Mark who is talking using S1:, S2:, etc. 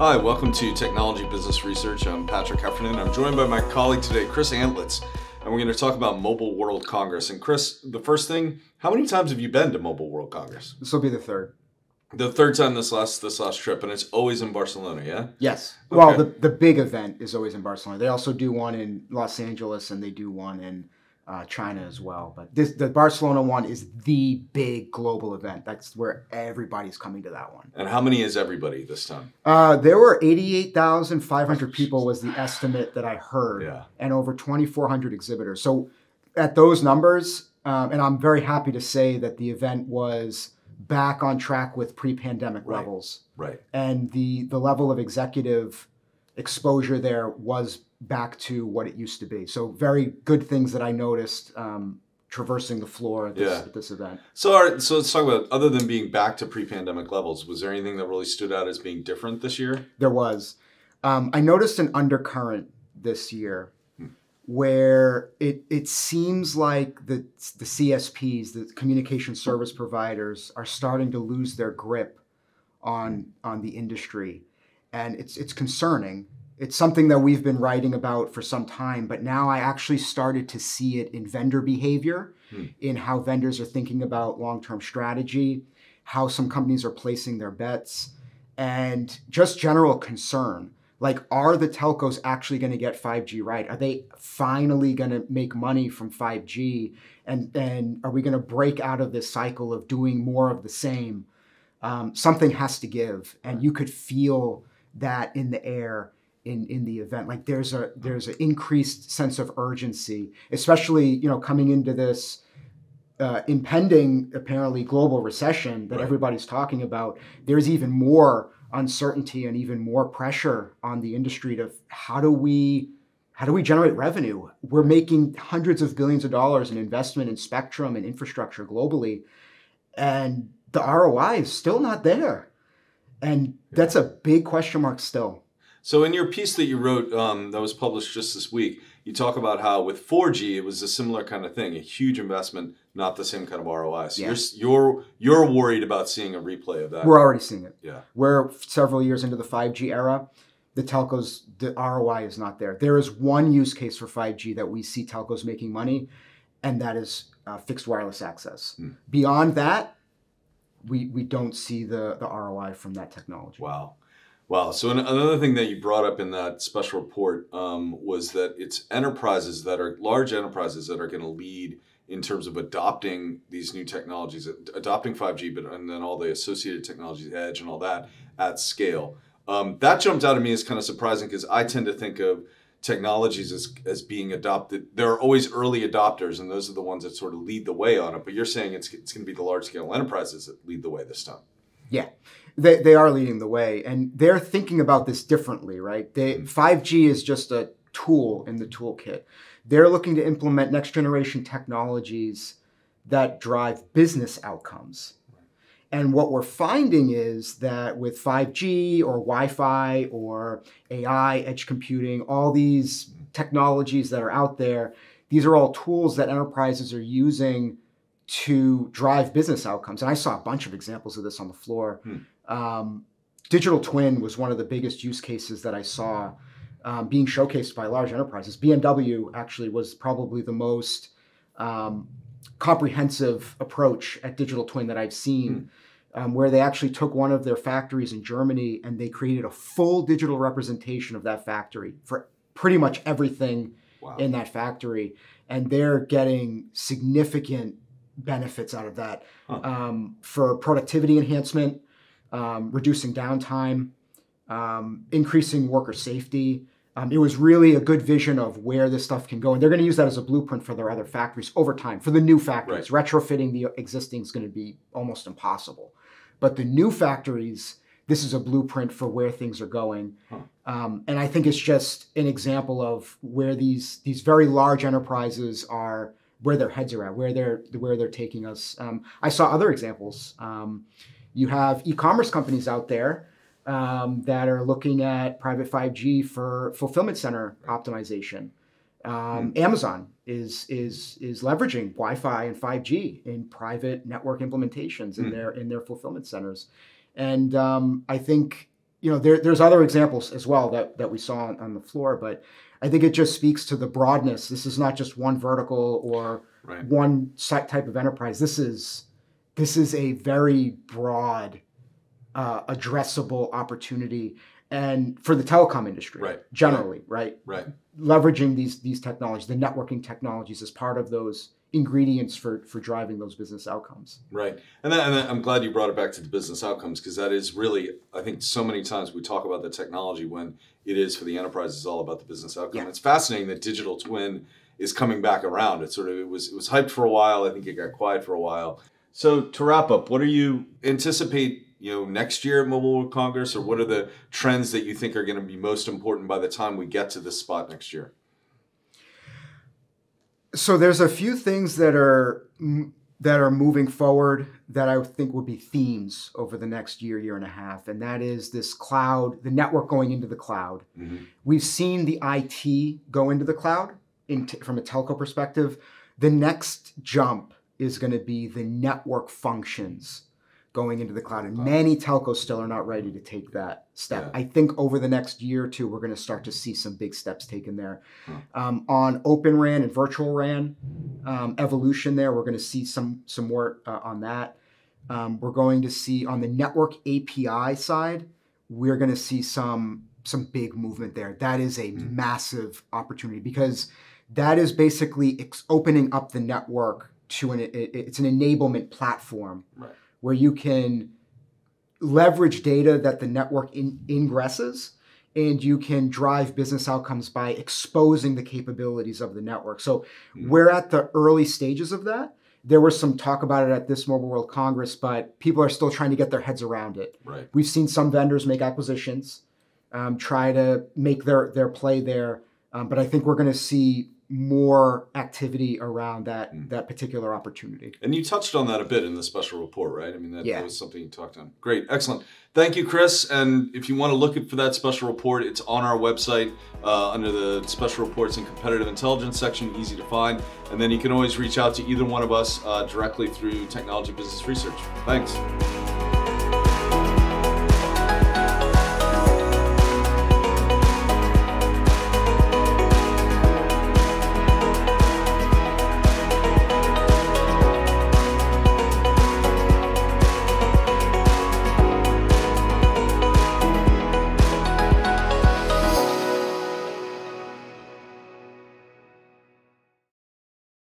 S1: Hi, welcome to Technology Business Research. I'm Patrick Heffernan. I'm joined by my colleague today, Chris Antlitz, and we're going to talk about Mobile World Congress. And Chris, the first thing, how many times have you been to Mobile World Congress?
S2: This will be the third.
S1: The third time this last trip, and it's always in Barcelona, yeah?
S2: Yes.
S1: Okay.
S2: Well, the big event is always in Barcelona. They also do one in Los Angeles, and they do one in China as well. But the Barcelona one is the big global event. That's where everybody's coming to that one.
S1: And how many is everybody this time?
S2: There were 88,500 people was the estimate that I heard, and over 2,400 exhibitors. So at those numbers, and I'm very happy to say that the event was back on track with pre-pandemic levels.
S1: Right.
S2: And the level of executive exposure there was back to what it used to be. So very good things that I noticed traversing the floor at this event.
S1: So let's talk about, other than being back to pre-pandemic levels, was there anything that really stood out as being different this year?
S2: There was. I noticed an undercurrent this year where it seems like the CSPs, the communication service providers, are starting to lose their grip on the industry. And it's concerning. It's something that we've been writing about for some time, but now I actually started to see it in vendor behavior, in how vendors are thinking about long-term strategy, how some companies are placing their bets, and just general concern. Like, are the telcos actually going to get 5G right? Are they finally going to make money from 5G? And are we going to break out of this cycle of doing more of the same? Something has to give, and you could feel that in the air in the event. Like there's an increased sense of urgency, especially coming into this impending apparently global recession that everybody's talking about. There's even more uncertainty and even more pressure on the industry to how do we generate revenue? We're making hundreds of billions of dollars in investment in spectrum and infrastructure globally, and the ROI is still not there. And that's a big question mark still.
S1: So in your piece that you wrote that was published just this week, you talk about how with 4G, it was a similar kind of thing, a huge investment, not the same kind of ROI. So you're worried about seeing a replay of that.
S2: We're already seeing it.
S1: Yeah.
S2: We're several years into the 5G era. The telcos, the ROI is not there. There is one use case for 5G that we see telcos making money, and that is fixed wireless access. Beyond that, we don't see the ROI from that technology.
S1: Wow. So another thing that you brought up in that special report was that it's large enterprises that are going to lead in terms of adopting these new technologies, adopting 5G, and then all the associated technologies, edge and all that at scale. That jumped out at me as kind of surprising because I tend to think of technologies as being adopted. There are always early adopters, and those are the ones that sort of lead the way on it. But you're saying it's going to be the large scale enterprises that lead the way this time.
S2: Yeah. They are leading the way, and they're thinking about this differently, right? 5G is just a tool in the toolkit. They're looking to implement next generation technologies that drive business outcomes. And what we're finding is that with 5G or Wi-Fi or AI, edge computing, all these technologies that are out there, these are all tools that enterprises are using to drive business outcomes. And I saw a bunch of examples of this on the floor. Digital twin was one of the biggest use cases that I saw being showcased by large enterprises. BMW actually was probably the most comprehensive approach at digital twin that I've seen, where they actually took one of their factories in Germany and they created a full digital representation of that factory for pretty much everything in that factory. And they're getting significant benefits out of that for productivity enhancement, reducing downtime, increasing worker safety. It was really a good vision of where this stuff can go. And they're going to use that as a blueprint for their other factories over time. For the new factories, retrofitting the existing is going to be almost impossible. But the new factories, this is a blueprint for where things are going. And I think it's just an example of where these very large enterprises are, where their heads are at, where they're taking us. I saw other examples. You have e-commerce companies out there that are looking at private 5G for fulfillment center optimization. Amazon is leveraging Wi-Fi and 5G in private network implementations in their fulfillment centers, and I think there's other examples as well that we saw on the floor, but I think it just speaks to the broadness. This is not just one vertical or one type of enterprise. This is a very broad, addressable opportunity, and for the telecom industry generally, right? Leveraging these technologies, the networking technologies, as part of those ingredients for driving those business outcomes.
S1: Right. And I'm glad you brought it back to the business outcomes, because that is really, I think so many times we talk about the technology when it is for the enterprise, it's all about the business outcome. Yeah. It's fascinating that digital twin is coming back around. It was hyped for a while. I think it got quiet for a while. So to wrap up, what do you anticipate next year at Mobile World Congress, or what are the trends that you think are going to be most important by the time we get to this spot next year?
S2: So there's a few things that are moving forward that I think will be themes over the next year and a half, and that is this cloud, the network going into the cloud. Mm-hmm. We've seen the IT go into the cloud from a telco perspective. The next jump is going to be the network functions going into the cloud, and many telcos still are not ready to take that step. Yeah. I think over the next year or two, we're going to start to see some big steps taken there. On Open RAN and virtual RAN evolution there, we're going to see some more on that. We're going to see on the network API side, we're going to see some big movement there. That is a massive opportunity, because that is basically opening up the network to it's an enablement platform. Right. Where you can leverage data that the network ingresses, and you can drive business outcomes by exposing the capabilities of the network. So we're at the early stages of that. There was some talk about it at this Mobile World Congress, but people are still trying to get their heads around it. Right. We've seen some vendors make acquisitions, try to make their play there, but I think we're going to see more activity around that particular opportunity.
S1: And you touched on that a bit in the special report, right? I mean, that was something you talked on. Great, excellent. Thank you, Chris. And if you want to look for that special report, it's on our website under the special reports and competitive intelligence section, easy to find. And then you can always reach out to either one of us directly through Technology Business Research. Thanks.